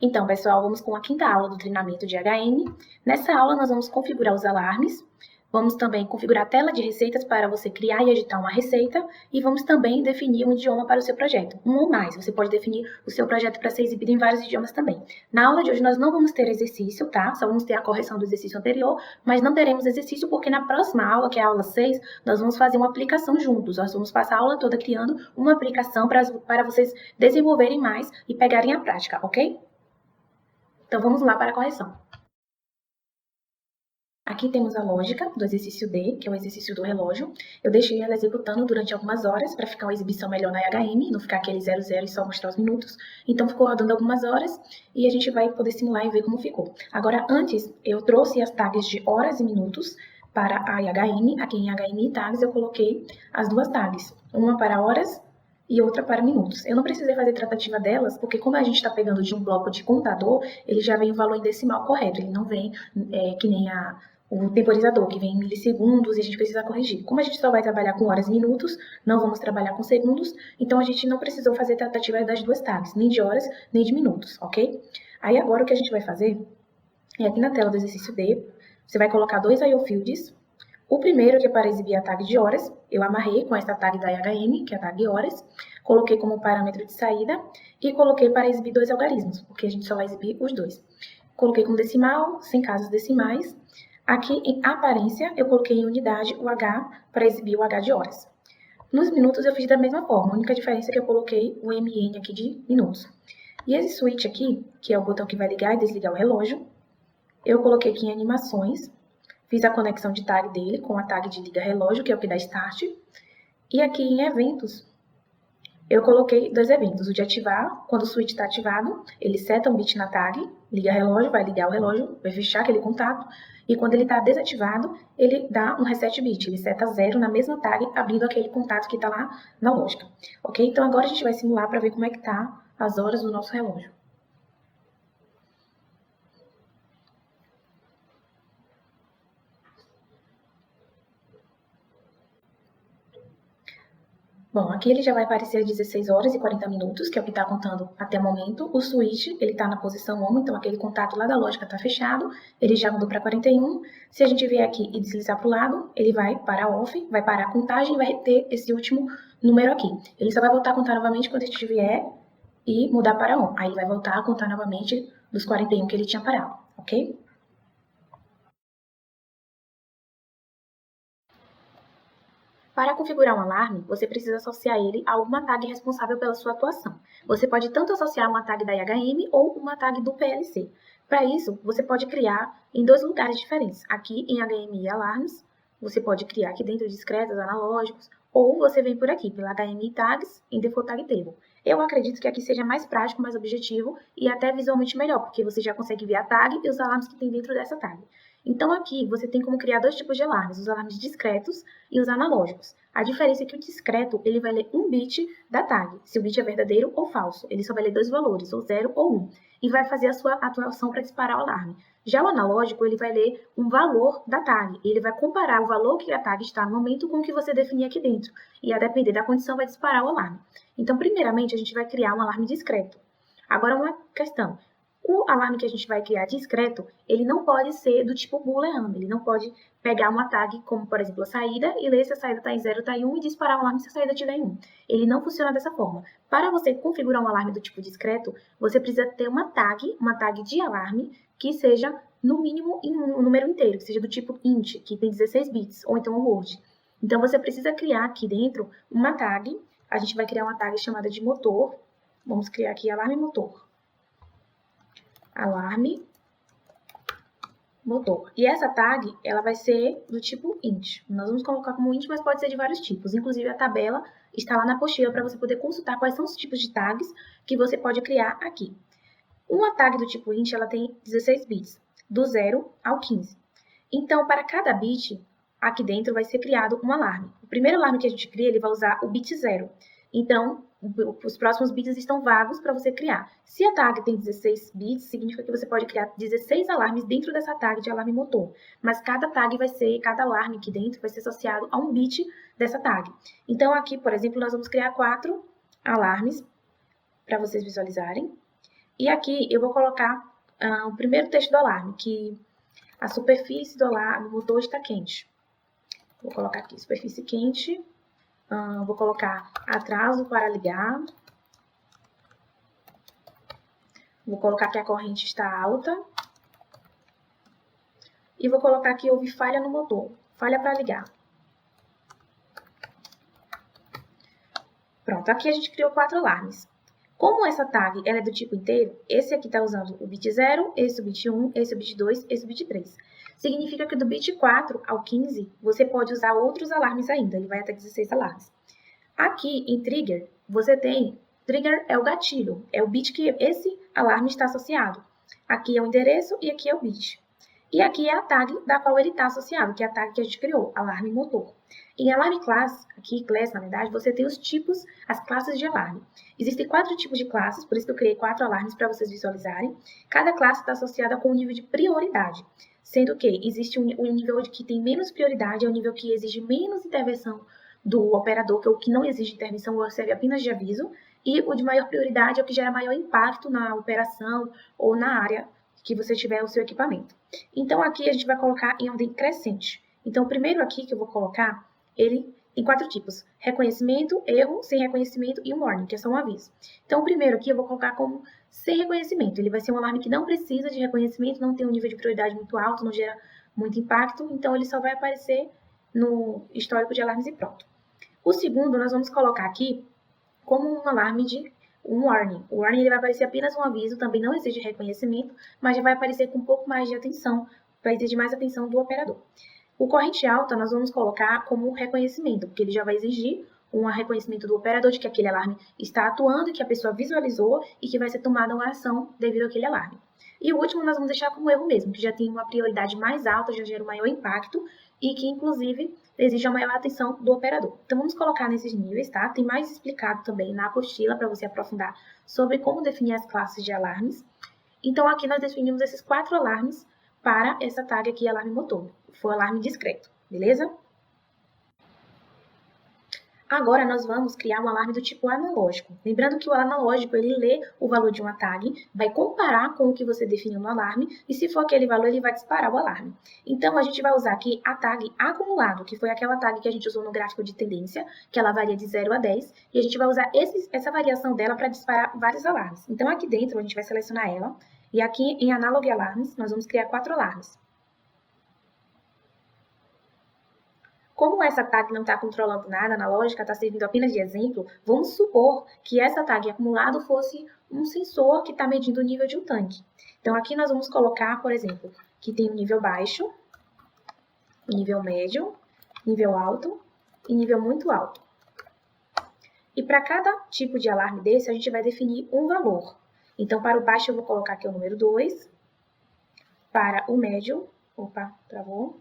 Então, pessoal, vamos com a quinta aula do treinamento de HM. Nessa aula, nós vamos configurar os alarmes, vamos também configurar a tela de receitas para você criar e editar uma receita, e vamos também definir um idioma para o seu projeto, um ou mais. Você pode definir o seu projeto para ser exibido em vários idiomas também. Na aula de hoje, nós não vamos ter exercício, tá? Só vamos ter a correção do exercício anterior, mas não teremos exercício porque na próxima aula, que é a aula 6, nós vamos fazer uma aplicação juntos. Nós vamos passar a aula toda criando uma aplicação para vocês desenvolverem mais e pegarem a prática, ok? Então, vamos lá para a correção. Aqui temos a lógica do exercício D, que é o exercício do relógio. Eu deixei ela executando durante algumas horas para ficar uma exibição melhor na HM, não ficar aquele 00 e só mostrar os minutos. Então, ficou rodando algumas horas e a gente vai poder simular e ver como ficou. Agora, antes, eu trouxe as tags de horas e minutos para a HM. Aqui em HM e tags eu coloquei as duas tags, uma para horas e outra para minutos. Eu não precisei fazer tratativa delas, porque como a gente está pegando de um bloco de contador, ele já vem o valor em decimal correto, ele não vem que nem o temporizador, que vem em milissegundos e a gente precisa corrigir. Como a gente só vai trabalhar com horas e minutos, não vamos trabalhar com segundos, então a gente não precisou fazer tratativa das duas tags, nem de horas, nem de minutos, ok? Aí agora o que a gente vai fazer é aqui na tela do exercício D, você vai colocar dois IOFields. O primeiro, que é para exibir a tag de horas, eu amarrei com essa tag da HM, que é a tag horas, coloquei como parâmetro de saída e coloquei para exibir dois algarismos, porque a gente só vai exibir os dois. Coloquei com decimal, sem casas decimais. Aqui em aparência, eu coloquei em unidade o H para exibir o H de horas. Nos minutos eu fiz da mesma forma, a única diferença é que eu coloquei o MN aqui de minutos. E esse switch aqui, que é o botão que vai ligar e desligar o relógio, eu coloquei aqui em animações. Fiz a conexão de tag dele com a tag de liga relógio, que é o que dá start. E aqui em eventos, eu coloquei dois eventos. O de ativar, quando o switch está ativado, ele seta um bit na tag, liga relógio, vai ligar o relógio, vai fechar aquele contato. E quando ele está desativado, ele dá um reset bit. Ele seta 0 na mesma tag, abrindo aquele contato que está lá na lógica. Ok? Então agora a gente vai simular para ver como é que tá as horas do nosso relógio. Bom, aqui ele já vai aparecer às 16 horas e 40 minutos, que é o que está contando até o momento. O switch, ele está na posição on, então aquele contato lá da lógica está fechado, ele já mudou para 41. Se a gente vier aqui e deslizar para o lado, ele vai para off, vai parar a contagem e vai reter esse último número aqui. Ele só vai voltar a contar novamente quando a gente vier e mudar para on. Aí ele vai voltar a contar novamente dos 41 que ele tinha parado, ok? Para configurar um alarme, você precisa associar ele a alguma tag responsável pela sua atuação. Você pode tanto associar uma tag da IHM ou uma tag do PLC. Para isso, você pode criar em dois lugares diferentes. Aqui em HMI Alarms, você pode criar aqui dentro discretos, analógicos, ou você vem por aqui, pela HMI Tags, em Default Tag Table. Eu acredito que aqui seja mais prático, mais objetivo e até visualmente melhor, porque você já consegue ver a tag e os alarmes que tem dentro dessa tag. Então aqui você tem como criar dois tipos de alarmes, os alarmes discretos e os analógicos. A diferença é que o discreto, ele vai ler um bit da tag, se o bit é verdadeiro ou falso. Ele só vai ler dois valores, ou 0 ou 1, e vai fazer a sua atuação para disparar o alarme. Já o analógico, ele vai ler um valor da tag, ele vai comparar o valor que a tag está no momento com o que você definir aqui dentro, e a depender da condição vai disparar o alarme. Então, primeiramente, a gente vai criar um alarme discreto. Agora, uma questão. O alarme que a gente vai criar discreto, ele não pode ser do tipo booleano, ele não pode pegar uma tag como, por exemplo, a saída e ler se a saída está em 0 ou está em 1 e disparar o alarme se a saída estiver em 1. Ele não funciona dessa forma. Para você configurar um alarme do tipo discreto, você precisa ter uma tag de alarme que seja no mínimo em um número inteiro, que seja do tipo int, que tem 16 bits, ou então um word. Então você precisa criar aqui dentro uma tag, a gente vai criar uma tag chamada de motor, vamos criar aqui alarme motor. Alarme motor. E essa tag, ela vai ser do tipo int. Nós vamos colocar como int, mas pode ser de vários tipos. Inclusive, a tabela está lá na apostila para você poder consultar quais são os tipos de tags que você pode criar aqui. Uma tag do tipo int, ela tem 16 bits, do 0 ao 15. Então, para cada bit, aqui dentro vai ser criado um alarme. O primeiro alarme que a gente cria, ele vai usar o bit 0. Então, os próximos bits estão vagos para você criar. Se a tag tem 16 bits, significa que você pode criar 16 alarmes dentro dessa tag de alarme motor. Mas cada tag vai ser, cada alarme aqui dentro vai ser associado a um bit dessa tag. Então, aqui, por exemplo, nós vamos criar 4 alarmes para vocês visualizarem. E aqui eu vou colocar o primeiro texto do alarme, que a superfície do motor está quente. Vou colocar aqui, superfície quente. Vou colocar atraso para ligar. Vou colocar que a corrente está alta. E vou colocar que houve falha no motor, falha para ligar. Pronto, aqui a gente criou 4 alarmes. Como essa tag ela é do tipo inteiro, esse aqui está usando o bit 0, esse o bit 1, esse o bit 2, esse o bit 3. Significa que do bit 4 ao 15, você pode usar outros alarmes ainda, ele vai até 16 alarmes. Aqui em trigger, você tem, trigger é o gatilho, é o bit que esse alarme está associado. Aqui é o endereço e aqui é o bit. E aqui é a tag da qual ele está associado, que é a tag que a gente criou, alarme motor. Em alarme class, aqui class na verdade, você tem os tipos, as classes de alarme. Existem 4 tipos de classes, por isso que eu criei 4 alarmes para vocês visualizarem. Cada classe está associada com um nível de prioridade, sendo que existe um nível que tem menos prioridade, é o nível que exige menos intervenção do operador, que é o que não exige intervenção, ou serve apenas de aviso, e o de maior prioridade é o que gera maior impacto na operação ou na área que você tiver o seu equipamento. Então, aqui a gente vai colocar em ordem crescente. Então, o primeiro aqui que eu vou colocar, ele tem 4 tipos. Reconhecimento, erro, sem reconhecimento e um warning, que é só um aviso. Então, o primeiro aqui eu vou colocar como sem reconhecimento. Ele vai ser um alarme que não precisa de reconhecimento, não tem um nível de prioridade muito alto, não gera muito impacto, então ele só vai aparecer no histórico de alarmes e pronto. O segundo, nós vamos colocar aqui como um alarme de um warning. O warning ele vai aparecer apenas um aviso, também não exige reconhecimento, mas já vai aparecer com um pouco mais de atenção, vai exigir mais atenção do operador. O corrente alta nós vamos colocar como reconhecimento, porque ele já vai exigir um reconhecimento do operador de que aquele alarme está atuando, que a pessoa visualizou e que vai ser tomada uma ação devido àquele alarme. E o último nós vamos deixar como erro mesmo, que já tem uma prioridade mais alta, já gera um maior impacto e que, inclusive, exige a maior atenção do operador. Então, vamos colocar nesses níveis, tá? Tem mais explicado também na apostila para você aprofundar sobre como definir as classes de alarmes. Então, aqui nós definimos esses 4 alarmes para essa tag aqui, alarme motor. Foi o alarme discreto, beleza? Agora, nós vamos criar um alarme do tipo analógico. Lembrando que o analógico, ele lê o valor de uma tag, vai comparar com o que você definiu no alarme, e se for aquele valor, ele vai disparar o alarme. Então, a gente vai usar aqui a tag acumulado, que foi aquela tag que a gente usou no gráfico de tendência, que ela varia de 0 a 10, e a gente vai usar essa variação dela para disparar vários alarmes. Então, aqui dentro, a gente vai selecionar ela, e aqui em Analog Alarms, nós vamos criar 4 alarmes. Como essa tag não está controlando nada na lógica, está servindo apenas de exemplo, vamos supor que essa tag acumulado fosse um sensor que está medindo o nível de um tanque. Então, aqui nós vamos colocar, por exemplo, que tem um nível baixo, nível médio, nível alto e nível muito alto. E para cada tipo de alarme desse, a gente vai definir um valor. Então, para o baixo eu vou colocar aqui o número 2, para o médio, travou.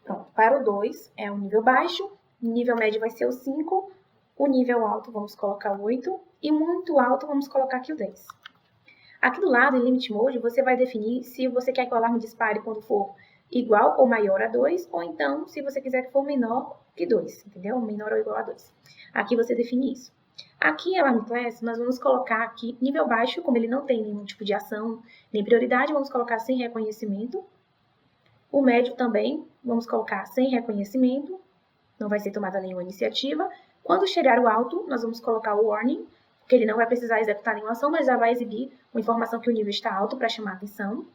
Pronto, para o 2 é o nível baixo, o nível médio vai ser o 5, o nível alto vamos colocar o 8 e muito alto vamos colocar aqui o 10. Aqui do lado, em Limit Mode, você vai definir se você quer que o alarme dispare quando for igual ou maior a 2, ou então se você quiser que for menor que 2, entendeu? Menor ou igual a 2. Aqui você define isso. Aqui em Alarm Class, nós vamos colocar aqui nível baixo, como ele não tem nenhum tipo de ação, nem prioridade, vamos colocar sem reconhecimento. O médio também, vamos colocar sem reconhecimento, não vai ser tomada nenhuma iniciativa. Quando chegar o alto, nós vamos colocar o warning, porque ele não vai precisar executar nenhuma ação, mas já vai exibir uma informação que o nível está alto para chamar a atenção.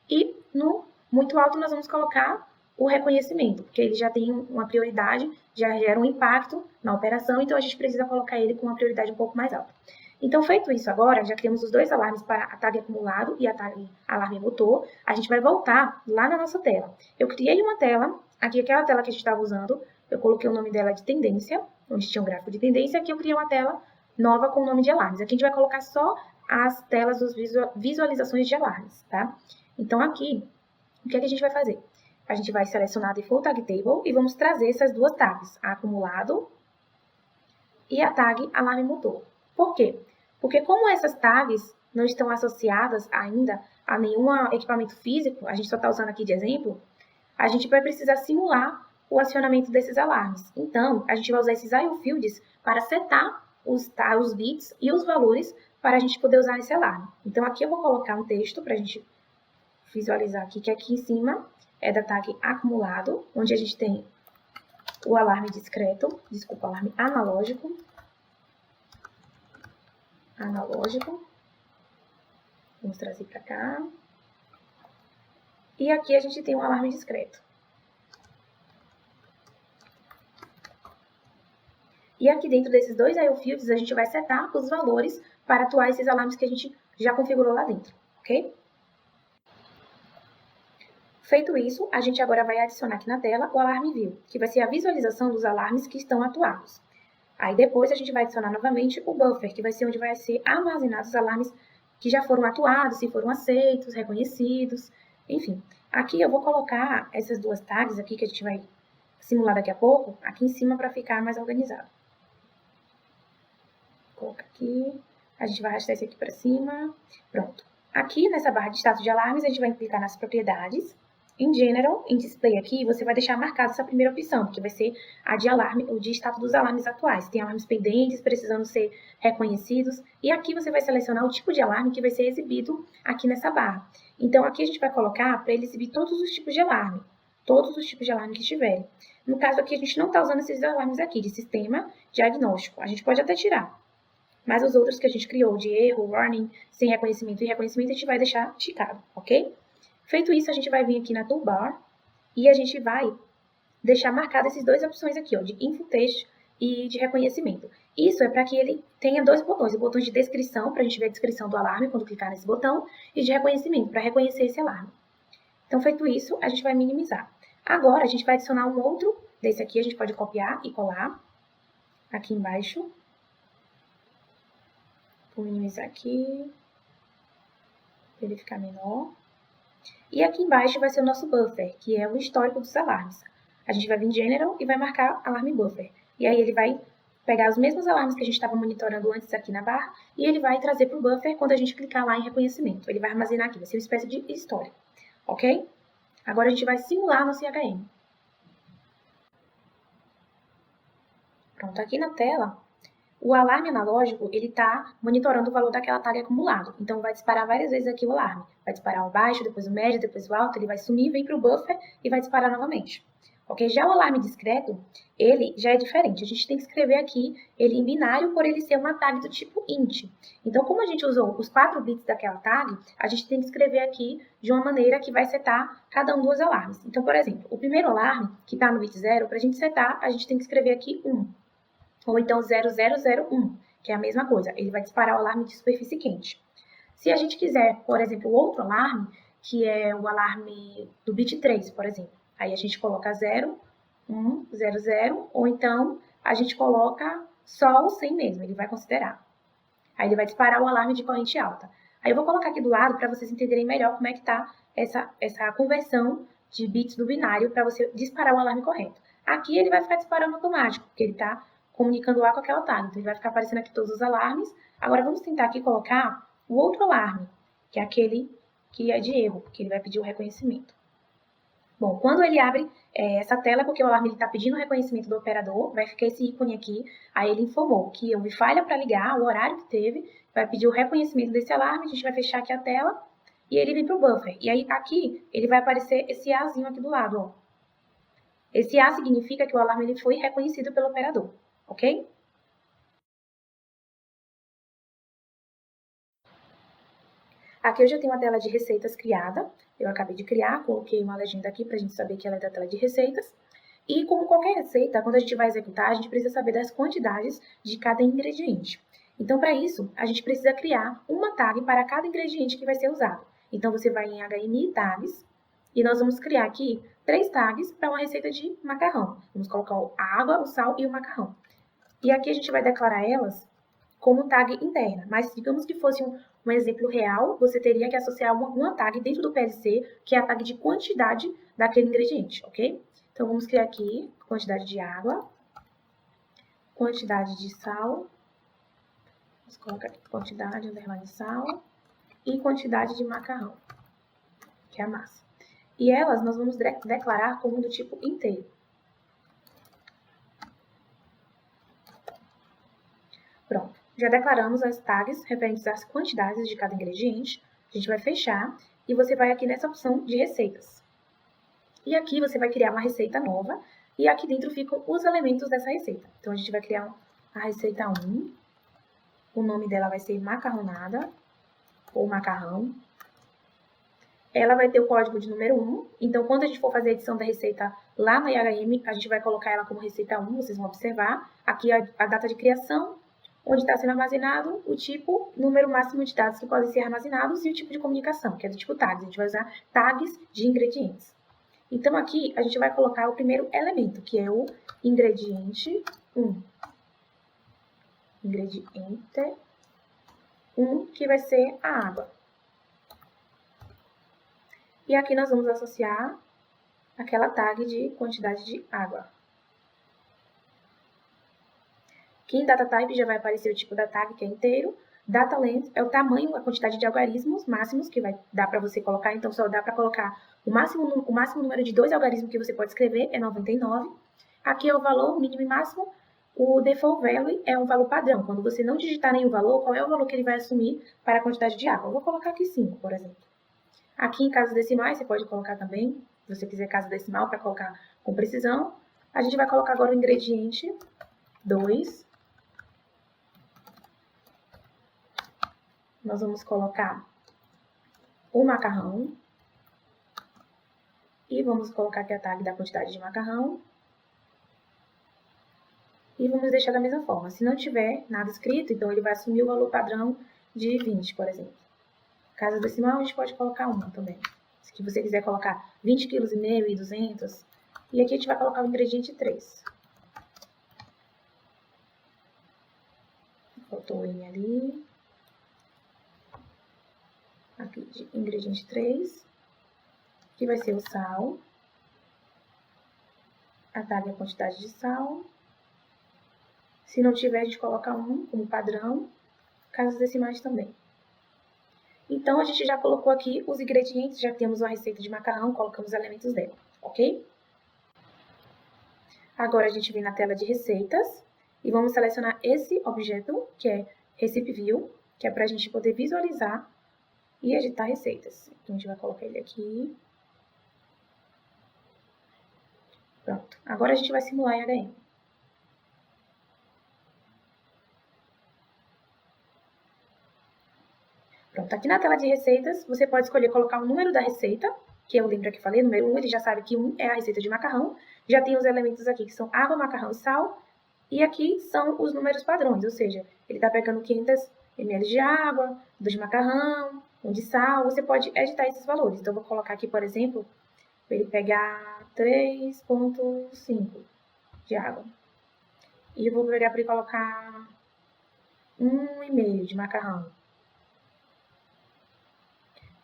E no muito alto, nós vamos colocar o reconhecimento, porque ele já tem uma prioridade, já gera um impacto na operação, então a gente precisa colocar ele com uma prioridade um pouco mais alta. Então, feito isso agora, já criamos os 2 alarmes para a tag acumulado e a tag alarme motor, a gente vai voltar lá na nossa tela. Eu criei uma tela, aqui aquela tela que a gente estava usando, eu coloquei o nome dela de tendência, onde tinha um gráfico de tendência, aqui eu criei uma tela nova com o nome de alarmes. Aqui a gente vai colocar só as telas das visualizações de alarmes, tá? Então, aqui, o que é que a gente vai fazer? A gente vai selecionar Default Tag Table e vamos trazer essas 2 tags, a acumulado e a tag alarme motor. Por quê? Porque como essas tags não estão associadas ainda a nenhum equipamento físico, a gente só está usando aqui de exemplo, a gente vai precisar simular o acionamento desses alarmes. Então, a gente vai usar esses IO fields para setar os bits e os valores para a gente poder usar esse alarme. Então, aqui eu vou colocar um texto para a gente visualizar aqui, que aqui em cima é da tag acumulado, onde a gente tem o alarme discreto, desculpa, alarme analógico. Vamos trazer para cá. E aqui a gente tem um alarme discreto. E aqui dentro desses dois IO fields, a gente vai setar os valores para atuar esses alarmes que a gente já configurou lá dentro, ok? Feito isso, a gente agora vai adicionar aqui na tela o alarme view, que vai ser a visualização dos alarmes que estão atuados. Aí depois a gente vai adicionar novamente o buffer, que vai ser onde vai ser armazenados os alarmes que já foram atuados, se foram aceitos, reconhecidos, enfim. Aqui eu vou colocar essas duas tags aqui que a gente vai simular daqui a pouco, aqui em cima para ficar mais organizado. Vou colocar aqui, a gente vai arrastar esse aqui para cima, pronto. Aqui nessa barra de status de alarmes, a gente vai clicar nas propriedades. Em General, em Display aqui, você vai deixar marcada essa primeira opção, que vai ser a de alarme, o de status dos alarmes atuais. Tem alarmes pendentes, precisando ser reconhecidos. E aqui você vai selecionar o tipo de alarme que vai ser exibido aqui nessa barra. Então, aqui a gente vai colocar para ele exibir todos os tipos de alarme. Todos os tipos de alarme que tiverem. No caso aqui, a gente não está usando esses alarmes aqui, de sistema diagnóstico. A gente pode até tirar. Mas os outros que a gente criou, de erro, warning, sem reconhecimento e reconhecimento, a gente vai deixar ticado, ok? Feito isso, a gente vai vir aqui na toolbar e a gente vai deixar marcado essas duas opções aqui, ó, de info text e de reconhecimento. Isso é para que ele tenha dois botões, o botão de descrição, para a gente ver a descrição do alarme quando clicar nesse botão, e de reconhecimento, para reconhecer esse alarme. Então, feito isso, a gente vai minimizar. Agora, a gente vai adicionar um outro desse aqui, a gente pode copiar e colar aqui embaixo. Vou minimizar aqui, para ele ficar menor. E aqui embaixo vai ser o nosso buffer, que é o histórico dos alarmes. A gente vai vir em General e vai marcar Alarme Buffer. E aí ele vai pegar os mesmos alarmes que a gente estava monitorando antes aqui na barra e ele vai trazer para o buffer quando a gente clicar lá em reconhecimento. Ele vai armazenar aqui, vai ser uma espécie de história, ok? Agora a gente vai simular no CHM. Pronto, aqui na tela, o alarme analógico, ele está monitorando o valor daquela tag acumulado. Então, vai disparar várias vezes aqui o alarme. Vai disparar o baixo, depois o médio, depois o alto, ele vai sumir, vem para o buffer e vai disparar novamente. Ok? Já o alarme discreto, ele já é diferente. A gente tem que escrever aqui ele em binário por ele ser uma tag do tipo int. Então, como a gente usou os 4 bits daquela tag, a gente tem que escrever aqui de uma maneira que vai setar cada um dos alarmes. Então, por exemplo, o primeiro alarme, que está no bit 0, para a gente setar, a gente tem que escrever aqui 1. Ou então 0001, que é a mesma coisa. Ele vai disparar o alarme de superfície quente. Se a gente quiser, por exemplo, outro alarme, que é o alarme do bit 3, por exemplo. Aí a gente coloca 0, 1, 00, ou então a gente coloca só o 100 mesmo, ele vai considerar. Aí ele vai disparar o alarme de corrente alta. Aí eu vou colocar aqui do lado para vocês entenderem melhor como é que está essa conversão de bits do binário para você disparar o alarme correto. Aqui ele vai ficar disparando automático, porque ele está comunicando lá com aquela tag. Então, ele vai ficar aparecendo aqui todos os alarmes. Agora, vamos tentar aqui colocar o outro alarme, que é aquele que é de erro, porque ele vai pedir o reconhecimento. Bom, quando ele abre essa tela, porque o alarme está pedindo o reconhecimento do operador, vai ficar esse ícone aqui, aí ele informou que houve falha para ligar, o horário que teve, vai pedir o reconhecimento desse alarme, a gente vai fechar aqui a tela, e ele vem para o buffer. E aí, aqui, ele vai aparecer esse Azinho aqui do lado, ó. Esse A significa que o alarme ele foi reconhecido pelo operador. Ok? Aqui eu já tenho a tela de receitas criada. Eu acabei de criar, coloquei uma legenda aqui para a gente saber que ela é da tela de receitas. E como qualquer receita, quando a gente vai executar, a gente precisa saber das quantidades de cada ingrediente. Então, para isso, a gente precisa criar uma tag para cada ingrediente que vai ser usado. Então, você vai em HMI Tags, e nós vamos criar aqui 3 tags para uma receita de macarrão. Vamos colocar a água, o sal e o macarrão. E aqui a gente vai declarar elas como tag interna. Mas digamos que fosse um exemplo real, você teria que associar uma tag dentro do PLC, que é a tag de quantidade daquele ingrediente, ok? Então, vamos criar aqui quantidade de água, quantidade de sal, vamos colocar aqui quantidade, underline sal, e quantidade de macarrão, que é a massa. E elas nós vamos declarar como do tipo inteiro. Pronto, já declaramos as tags referentes às quantidades de cada ingrediente. A gente vai fechar e você vai aqui nessa opção de receitas. E aqui você vai criar uma receita nova e aqui dentro ficam os elementos dessa receita. Então a gente vai criar a receita 1, o nome dela vai ser macarronada ou macarrão. Ela vai ter o código de número 1, então quando a gente for fazer a edição da receita lá na IHM, a gente vai colocar ela como receita 1, vocês vão observar. Aqui a data de criação, onde está sendo armazenado, o tipo, número máximo de dados que podem ser armazenados e o tipo de comunicação, que é do tipo tags. A gente vai usar tags de ingredientes. Então aqui a gente vai colocar o primeiro elemento, que é o ingrediente 1. Ingrediente 1, que vai ser a água. E aqui nós vamos associar aquela tag de quantidade de água. Aqui em Data Type já vai aparecer o tipo da tag, que é inteiro. Data Length é o tamanho, a quantidade de algarismos máximos que vai dar para você colocar. Então, só dá para colocar o máximo número de 2 algarismos que você pode escrever, é 99. Aqui é o valor mínimo e máximo. O Default Value é um valor padrão. Quando você não digitar nenhum valor, qual é o valor que ele vai assumir para a quantidade de água? Eu vou colocar aqui 5, por exemplo. Aqui em casas decimais, você pode colocar também, se você quiser casa decimal para colocar com precisão. A gente vai colocar agora o ingrediente 2. Nós vamos colocar o macarrão. E vamos colocar aqui a tag da quantidade de macarrão. E vamos deixar da mesma forma. Se não tiver nada escrito, então ele vai assumir o valor padrão de 20, por exemplo. Casa decimal, a gente pode colocar 1 também. Se você quiser colocar 20,5 kg e 200. E aqui a gente vai colocar o ingrediente 3. Faltou o N ali. Aqui de ingrediente 3. Que vai ser o sal. A tag é a quantidade de sal. Se não tiver, a gente coloca 1 como padrão. Casas decimais também. Então, a gente já colocou aqui os ingredientes, já temos uma receita de macarrão, colocamos os elementos dela, ok? Agora, a gente vem na tela de receitas e vamos selecionar esse objeto, que é Recipe View, que é para a gente poder visualizar e editar receitas. Então, a gente vai colocar ele aqui. Pronto. Agora, a gente vai simular em HM. Pronto, aqui na tela de receitas, você pode escolher colocar o número da receita, que eu lembro que falei, número 1, ele já sabe que 1 é a receita de macarrão. Já tem os elementos aqui que são água, macarrão e sal. E aqui são os números padrões, ou seja, ele está pegando 500 ml de água, 2 de macarrão, 1 de sal. Você pode editar esses valores. Então, eu vou colocar aqui, por exemplo, para ele pegar 3,5 de água. E eu vou pegar para ele colocar 1,5 de macarrão.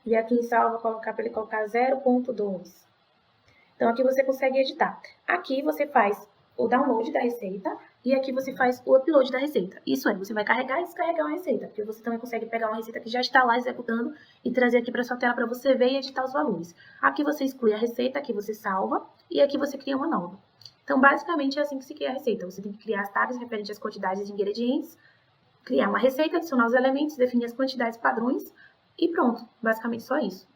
E aqui em sal, eu vou colocar para ele colocar 0,2. Então, aqui você consegue editar. Aqui você faz o download da receita e aqui você faz o upload da receita. Isso é, você vai carregar e descarregar uma receita, porque você também consegue pegar uma receita que já está lá executando e trazer aqui para sua tela para você ver e editar os valores. Aqui você exclui a receita, aqui você salva e aqui você cria uma nova. Então, basicamente, é assim que se cria a receita. Você tem que criar as tags referentes às quantidades de ingredientes, criar uma receita, adicionar os elementos, definir as quantidades padrões, e pronto, basicamente só isso.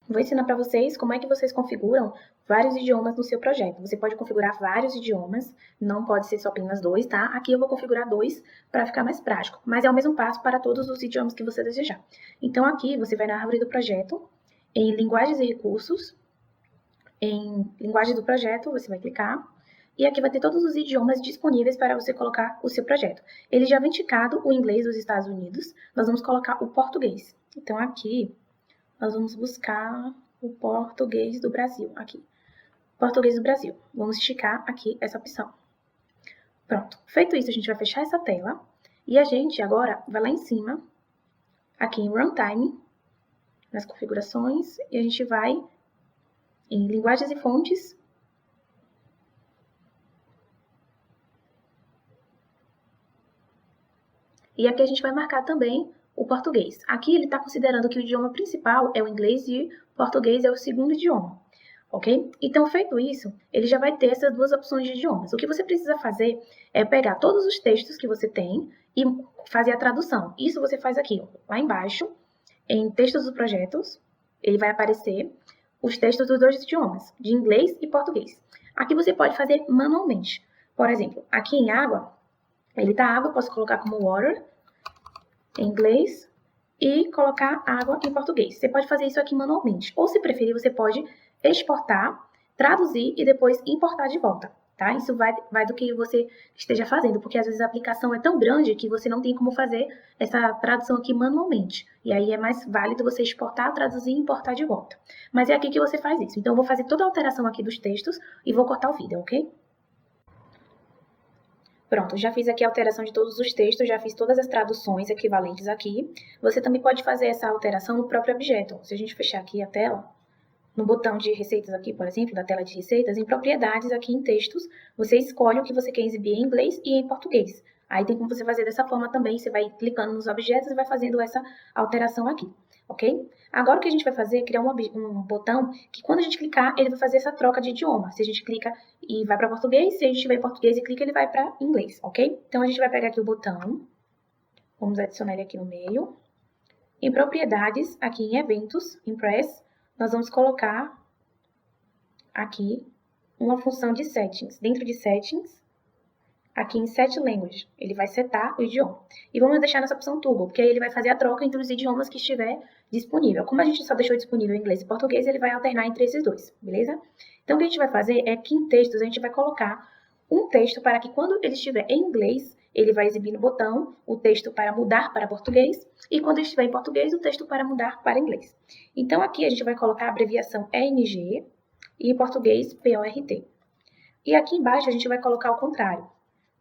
Vou ensinar para vocês como é que vocês configuram vários idiomas no seu projeto. Você pode configurar vários idiomas, não pode ser só apenas 2, tá? Aqui eu vou configurar 2 para ficar mais prático, mas é o mesmo passo para todos os idiomas que você desejar. Então aqui você vai na árvore do projeto, em linguagens e recursos, em linguagem do projeto, você vai clicar. E aqui vai ter todos os idiomas disponíveis para você colocar o seu projeto. Ele já vem indicado o inglês dos Estados Unidos, nós vamos colocar o português. Então, aqui, nós vamos buscar o português do Brasil, aqui. Português do Brasil. Vamos esticar aqui essa opção. Pronto. Feito isso, a gente vai fechar essa tela. E a gente agora vai lá em cima, aqui em Runtime, nas configurações, e a gente vai em Linguagens e Fontes, E aqui a gente vai marcar também o português. Aqui ele está considerando que o idioma principal é o inglês e o português é o segundo idioma, ok? Então, feito isso, ele já vai ter essas duas opções de idiomas. O que você precisa fazer é pegar todos os textos que você tem e fazer a tradução. Isso você faz aqui, ó, lá embaixo, em textos dos projetos, ele vai aparecer os textos dos dois idiomas, de inglês e português. Aqui você pode fazer manualmente. Por exemplo, aqui em água, ele tá água, posso colocar como water, em inglês, e colocar água em português. Você pode fazer isso aqui manualmente. Ou, se preferir, você pode exportar, traduzir e depois importar de volta, tá? Isso vai do que você esteja fazendo, porque às vezes a aplicação é tão grande que você não tem como fazer essa tradução aqui manualmente. E aí é mais válido você exportar, traduzir e importar de volta. Mas é aqui que você faz isso. Então, eu vou fazer toda a alteração aqui dos textos e vou cortar o vídeo, ok? Pronto, já fiz aqui a alteração de todos os textos, já fiz todas as traduções equivalentes aqui. Você também pode fazer essa alteração no próprio objeto. Se a gente fechar aqui a tela, no botão de receitas aqui, por exemplo, da tela de receitas, em propriedades aqui em textos, você escolhe o que você quer exibir em inglês e em português. Aí tem como você fazer dessa forma também, você vai clicando nos objetos e vai fazendo essa alteração aqui, ok? Agora o que a gente vai fazer é criar um botão que quando a gente clicar, ele vai fazer essa troca de idioma. Se a gente clica e vai para português, se a gente estiver em português e clica, ele vai para inglês, ok? Então a gente vai pegar aqui o botão, vamos adicionar ele aqui no meio. Em propriedades, aqui em eventos, impress, nós vamos colocar aqui uma função de settings. Dentro de settings, aqui em set language, ele vai setar o idioma. E vamos deixar nessa opção toggle, porque aí ele vai fazer a troca entre os idiomas que estiver disponível. Como a gente só deixou disponível inglês e português, ele vai alternar entre esses dois, beleza? Então, o que a gente vai fazer é que em textos a gente vai colocar um texto para que quando ele estiver em inglês, ele vai exibir no botão o texto para mudar para português, e quando estiver em português, o texto para mudar para inglês. Então, aqui a gente vai colocar a abreviação ENG e em português PORT. E aqui embaixo a gente vai colocar o contrário,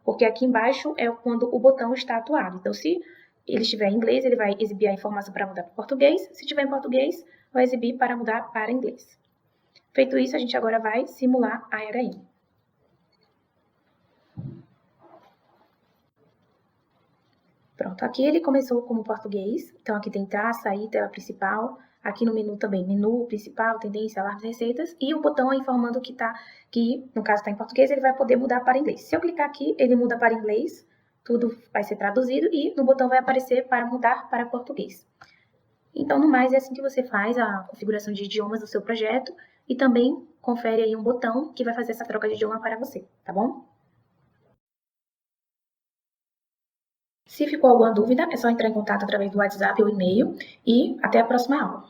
porque aqui embaixo é quando o botão está atuado. Então, se ele estiver em inglês, ele vai exibir a informação para mudar para português. Se estiver em português, vai exibir para mudar para inglês. Feito isso, a gente agora vai simular a HM. Pronto, aqui ele começou como português, então aqui tem entrar, sair, tela principal, aqui no menu também, menu principal, tendência, alarmes, receitas, e o botão informando que no caso está em português, ele vai poder mudar para inglês. Se eu clicar aqui, ele muda para inglês, tudo vai ser traduzido e no botão vai aparecer para mudar para português. Então, no mais, é assim que você faz a configuração de idiomas do seu projeto e também confere aí um botão que vai fazer essa troca de idioma para você, tá bom? Se ficou alguma dúvida, é só entrar em contato através do WhatsApp ou e-mail e até a próxima aula.